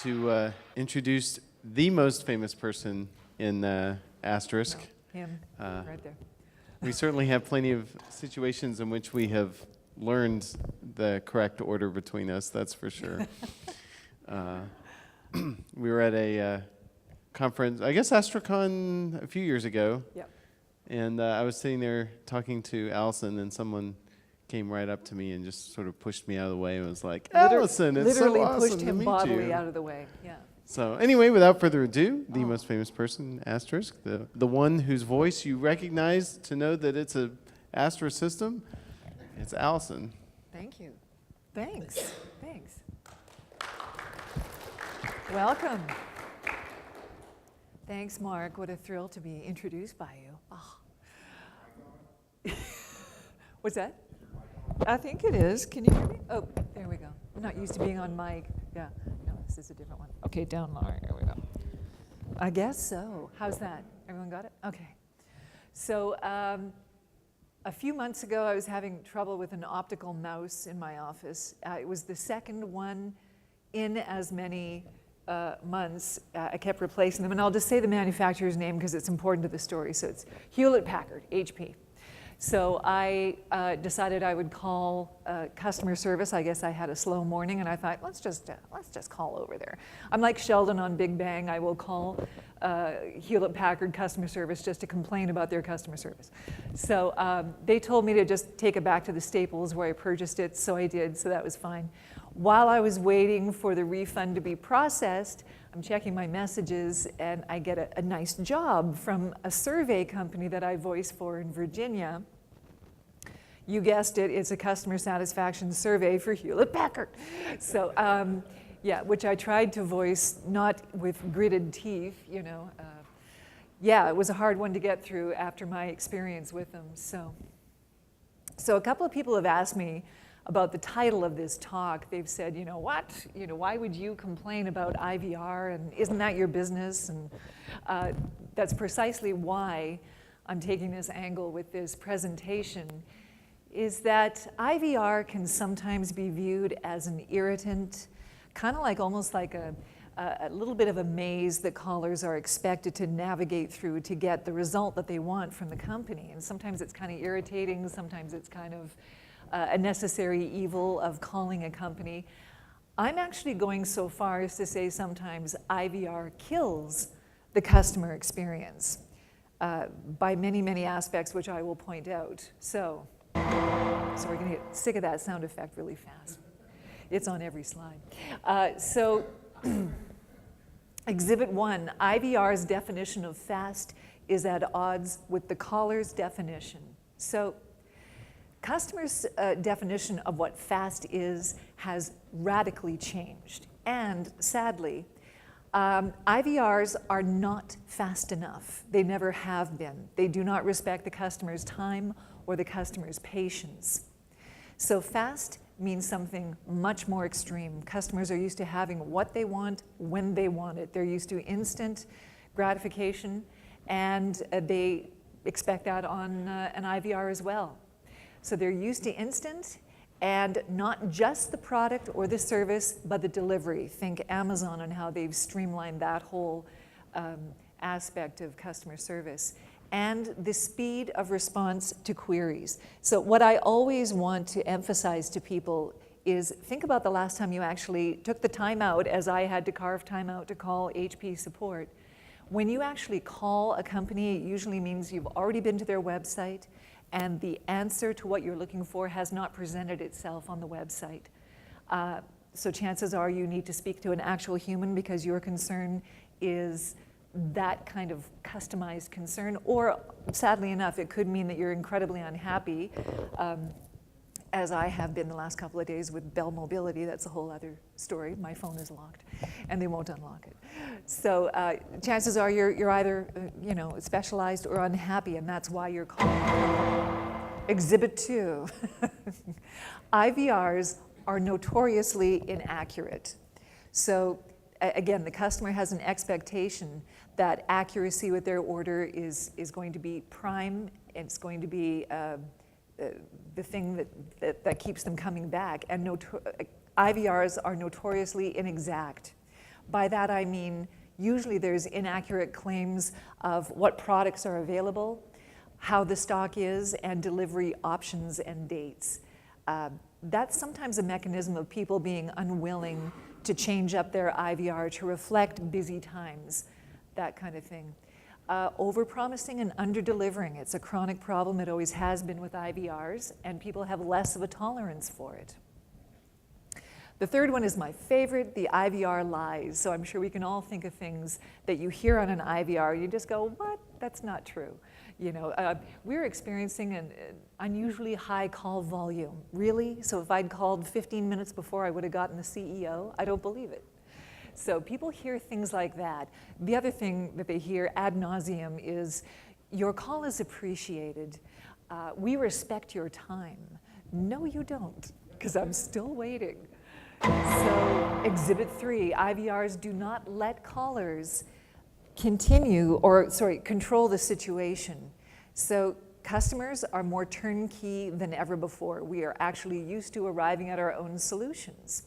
to introduce the most famous person in Asterisk. Him, right there. We certainly have plenty of situations in which we have learned the correct order between us, that's for sure. We were at a conference, I guess Astrocon a few years ago. Yep. And I was sitting there talking to Allison, and someone came right up to me and just sort of pushed me out of the way and was like, Allison, it's so awesome to meet you. Literally pushed him bodily out of the way, yeah. So anyway, without further ado, the most famous person, Asterisk, the one whose voice you recognize to know that it's a Asterisk system, it's Allison. Thank you. Thanks. Thanks. Welcome. Thanks, Mark. What a thrill to be introduced by you. Oh. What's that? I think it is. Can you hear me? Oh, there we go. I'm not used to being on mic. Yeah. No, this is a different one. Okay, down lower. Here we go. I guess so. How's that? Everyone got it? Okay. So a few months ago, I was having trouble with an optical mouse in my office. It was the second one in as many months. I kept replacing them, and I'll just say the manufacturer's name because it's important to the story. So it's Hewlett-Packard, HP. So I decided I would call customer service. I guess I had a slow morning, and I thought, let's just call over there. I'm like Sheldon on Big Bang. I will call Hewlett-Packard customer service just to complain about their customer service. So they told me to just take it back to the Staples where I purchased it, so I did, so that was fine. While I was waiting for the refund to be processed, I'm checking my messages, and I get a nice job from a survey company that I voice for in Virginia. You guessed it, it's a customer satisfaction survey for Hewlett-Packard. So, yeah, which I tried to voice, not with gritted teeth, you know. Yeah, it was a hard one to get through after my experience with them. So a couple of people have asked me about the title of this talk. They've said, you know, what? You know, why would you complain about IVR, and isn't that your business? And that's precisely why I'm taking this angle with this presentation, is that IVR can sometimes be viewed as an irritant, kind of like almost like a little bit of a maze that callers are expected to navigate through to get the result that they want from the company. And sometimes it's kind of irritating, sometimes it's kind of a necessary evil of calling a company. I'm actually going so far as to say sometimes IVR kills the customer experience by many, many aspects, which I will point out. So we're going to get sick of that sound effect really fast. It's on every slide. Exhibit 1, IVR's definition of fast is at odds with the caller's definition. So customers' definition of what fast is has radically changed. And sadly, IVRs are not fast enough. They never have been. They do not respect the customer's time or the customer's patience. So fast means something much more extreme. Customers are used to having what they want when they want it. They're used to instant gratification, and they expect that on an IVR as well. So they're used to instant, and not just the product or the service, but the delivery. Think Amazon and how they've streamlined that whole aspect of customer service. And the speed of response to queries. So what I always want to emphasize to people is think about the last time you actually took the time out, as I had to carve time out to call HP support. When you actually call a company, it usually means you've already been to their website, and the answer to what you're looking for has not presented itself on the website. So chances are you need to speak to an actual human because your concern is that kind of customized concern, or sadly enough, it could mean that you're incredibly unhappy, as I have been the last couple of days with Bell Mobility. That's a whole other story. My phone is locked, and they won't unlock it. So chances are you're either specialized or unhappy, and that's why you're calling. Exhibit 2. IVRs are notoriously inaccurate. So again, the customer has an expectation that accuracy with their order is going to be prime. It's going to be the thing that keeps them coming back. And IVRs are notoriously inexact. By that I mean usually there's inaccurate claims of what products are available, how the stock is, and delivery options and dates. That's sometimes a mechanism of people being unwilling to change up their IVR to reflect busy times, that kind of thing. Overpromising and under-delivering. It's a chronic problem. It always has been with IVRs, and people have less of a tolerance for it. The third one is my favorite, the IVR lies. So I'm sure we can all think of things that you hear on an IVR. You just go, what? That's not true. You know, we're experiencing an unusually high call volume. Really? So if I'd called 15 minutes before, I would have gotten the CEO? I don't believe it. So people hear things like that. The other thing that they hear ad nauseum is, your call is appreciated. We respect your time. No, you don't, because I'm still waiting. So Exhibit 3, IVRs do not let callers control the situation. So customers are more turnkey than ever before. We are actually used to arriving at our own solutions.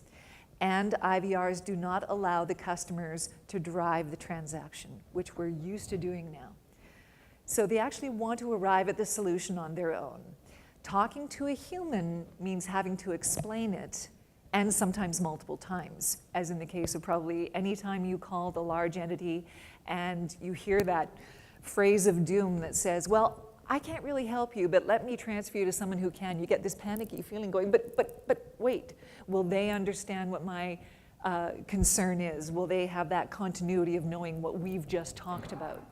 And IVRs do not allow the customers to drive the transaction, which we're used to doing now. So they actually want to arrive at the solution on their own. Talking to a human means having to explain it, and sometimes multiple times, as in the case of probably any time you call the large entity and you hear that phrase of doom that says, well, I can't really help you, but let me transfer you to someone who can. You get this panicky feeling going, but wait, will they understand what my concern is? Will they have that continuity of knowing what we've just talked about?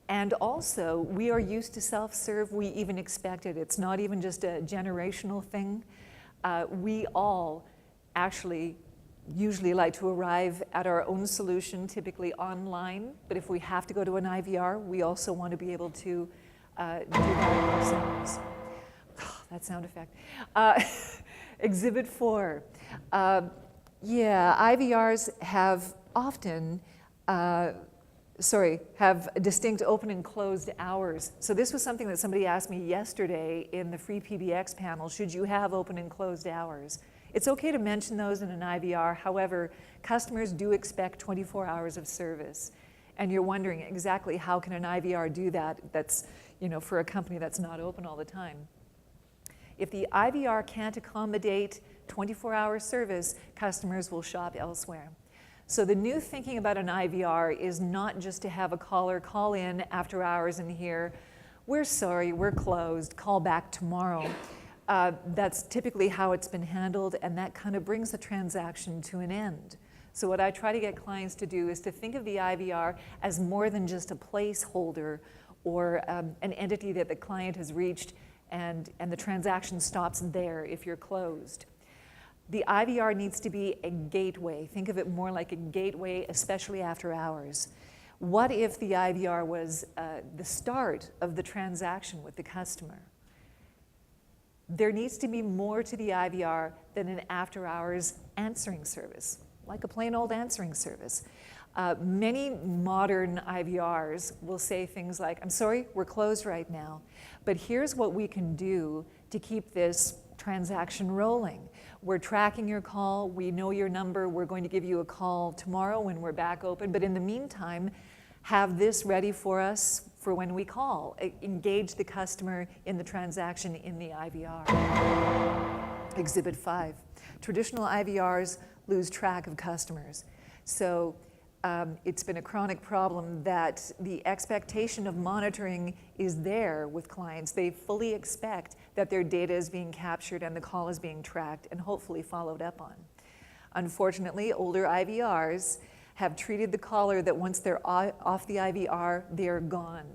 And also, we are used to self-serve. We even expect it. It's not even just a generational thing. We all actually usually like to arrive at our own solution, typically online. But if we have to go to an IVR, we also want to be able to do that ourselves. That sound effect. Exhibit 4. IVRs have often, have distinct open and closed hours. So this was something that somebody asked me yesterday in the free PBX panel, should you have open and closed hours? It's okay to mention those in an IVR. However, customers do expect 24 hours of service. And you're wondering exactly how can an IVR do that that's, for a company that's not open all the time. If the IVR can't accommodate 24-hour service, customers will shop elsewhere. So the new thinking about an IVR is not just to have a caller call in after hours and hear, we're sorry, we're closed, call back tomorrow. That's typically how it's been handled, and that kind of brings the transaction to an end. So what I try to get clients to do is to think of the IVR as more than just a placeholder or an entity that the client has reached and the transaction stops there if you're closed. The IVR needs to be a gateway. Think of it more like a gateway, especially after hours. What if the IVR was the start of the transaction with the customer? There needs to be more to the IVR than an after-hours answering service, like a plain old answering service. Many modern IVRs will say things like, I'm sorry, we're closed right now, but here's what we can do to keep this transaction rolling. We're tracking your call, we know your number, we're going to give you a call tomorrow when we're back open, but in the meantime, have this ready for us for when we call. Engage the customer in the transaction in the IVR. Exhibit 5. Traditional IVRs lose track of customers. So it's been a chronic problem that the expectation of monitoring is there with clients. They fully expect that their data is being captured and the call is being tracked and hopefully followed up on. Unfortunately, older IVRs have treated the caller that once they're off the IVR, they're gone.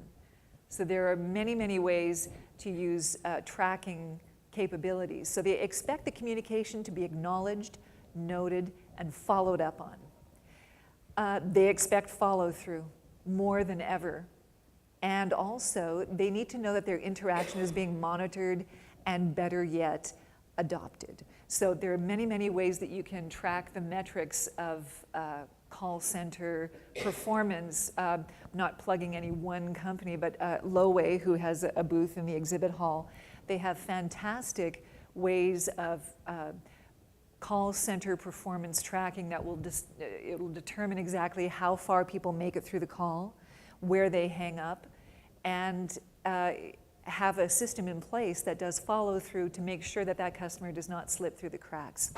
So there are many, many ways to use tracking capabilities. So they expect the communication to be acknowledged, noted, and followed up on. They expect follow-through more than ever. And also, they need to know that their interaction is being monitored and, better yet, adopted. So there are many, many ways that you can track the metrics of call center performance, not plugging any one company, but Loway, who has a booth in the exhibit hall, they have fantastic ways of call center performance tracking that will it'll determine exactly how far people make it through the call, where they hang up, and have a system in place that does follow through to make sure that that customer does not slip through the cracks.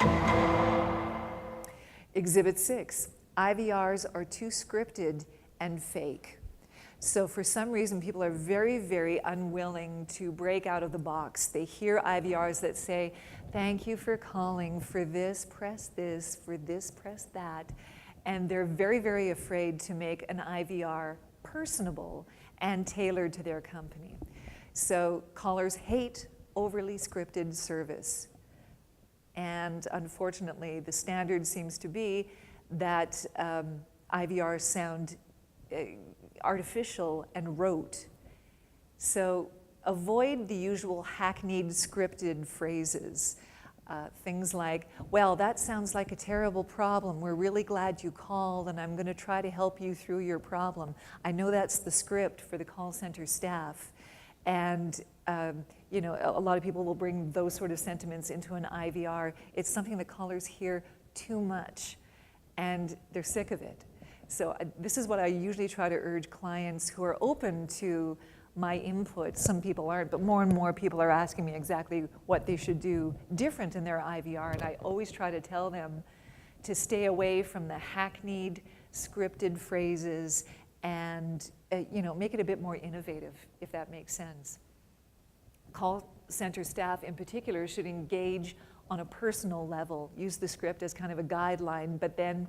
Exhibit 6, IVRs are too scripted and fake. So for some reason, people are very, very unwilling to break out of the box. They hear IVRs that say, thank you for calling, for this, press this, for this, press that. And they're very, very afraid to make an IVR personable and tailored to their company. So callers hate overly scripted service. And unfortunately, the standard seems to be that IVRs sound artificial and rote. So avoid the usual hackneyed scripted phrases. Things like, well, that sounds like a terrible problem. We're really glad you called, and I'm going to try to help you through your problem. I know that's the script for the call center staff. And you know, a lot of people will bring those sort of sentiments into an IVR. It's something that callers hear too much, and they're sick of it. So this is what I usually try to urge clients who are open to my input. Some people aren't, but more and more people are asking me exactly what they should do different in their IVR, and I always try to tell them to stay away from the hackneyed, scripted phrases and you know, make it a bit more innovative, if that makes sense. Call center staff in particular should engage on a personal level, use the script as kind of a guideline, but then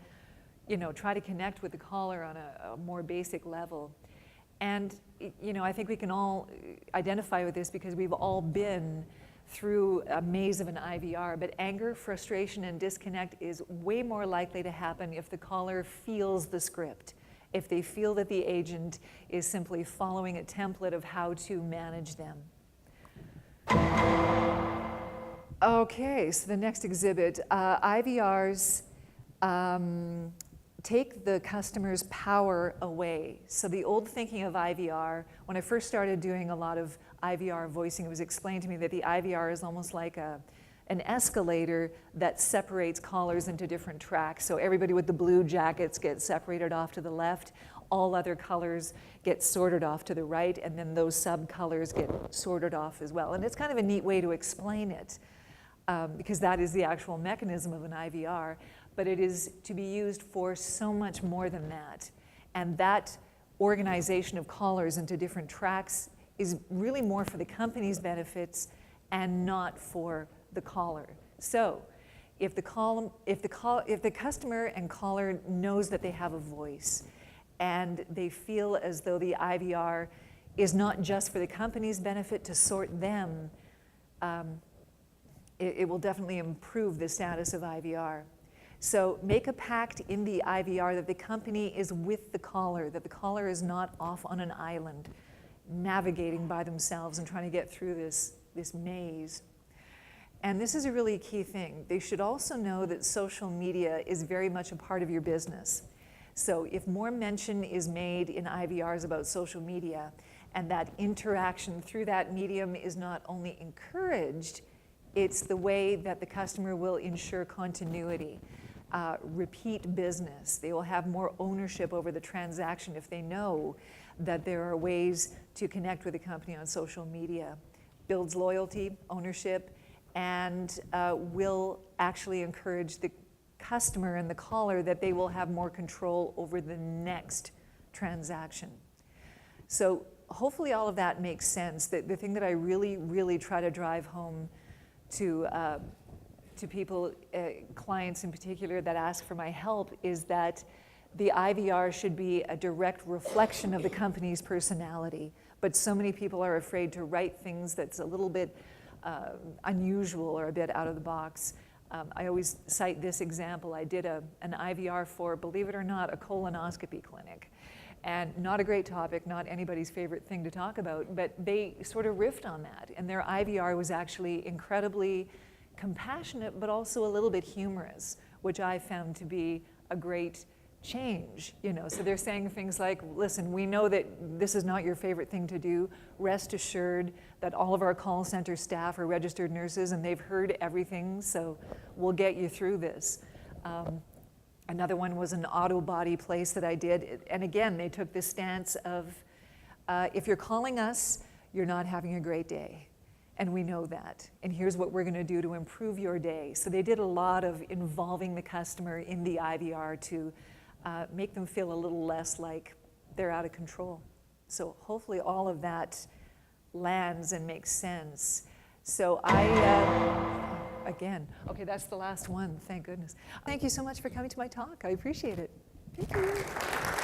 you know, try to connect with the caller on a more basic level. And you know, I think we can all identify with this because we've all been through a maze of an IVR, but anger, frustration, and disconnect is way more likely to happen if the caller feels the script, if they feel that the agent is simply following a template of how to manage them. Okay, so the next exhibit, IVRs take the customer's power away. So the old thinking of IVR, when I first started doing a lot of IVR voicing, it was explained to me that the IVR is almost like an escalator that separates callers into different tracks. So everybody with the blue jackets gets separated off to the left, all other colors get sorted off to the right, and then those sub-colors get sorted off as well. And it's kind of a neat way to explain it, because that is the actual mechanism of an IVR. But it is to be used for so much more than that. And that organization of callers into different tracks is really more for the company's benefits and not for the caller. So if the customer and caller knows that they have a voice and they feel as though the IVR is not just for the company's benefit to sort them, it will definitely improve the status of IVR. So make a pact in the IVR that the company is with the caller, that the caller is not off on an island, navigating by themselves and trying to get through this maze. And this is a really key thing. They should also know that social media is very much a part of your business. So if more mention is made in IVRs about social media, and that interaction through that medium is not only encouraged, it's the way that the customer will ensure continuity. Repeat business. They will have more ownership over the transaction if they know that there are ways to connect with the company on social media. Builds loyalty, ownership, and will actually encourage the customer and the caller that they will have more control over the next transaction. So hopefully all of that makes sense. The thing that I really, really try to drive home to people, clients in particular that ask for my help, is that the IVR should be a direct reflection of the company's personality. But so many people are afraid to write things that's a little bit unusual or a bit out of the box. I always cite this example. I did an IVR for, believe it or not, a colonoscopy clinic. And not a great topic, not anybody's favorite thing to talk about, but they sort of riffed on that. And their IVR was actually incredibly compassionate, but also a little bit humorous, which I found to be a great change, So they're saying things like, listen, we know that this is not your favorite thing to do. Rest assured that all of our call center staff are registered nurses and they've heard everything, so we'll get you through this. Another one was an auto body place that I did. And again, they took this stance of, if you're calling us, you're not having a great day. And we know that. And here's what we're going to do to improve your day. So they did a lot of involving the customer in the IVR to make them feel a little less like they're out of control. So hopefully all of that lands and makes sense. So again, okay, that's the last one, thank goodness. Thank you so much for coming to my talk. I appreciate it. Thank you.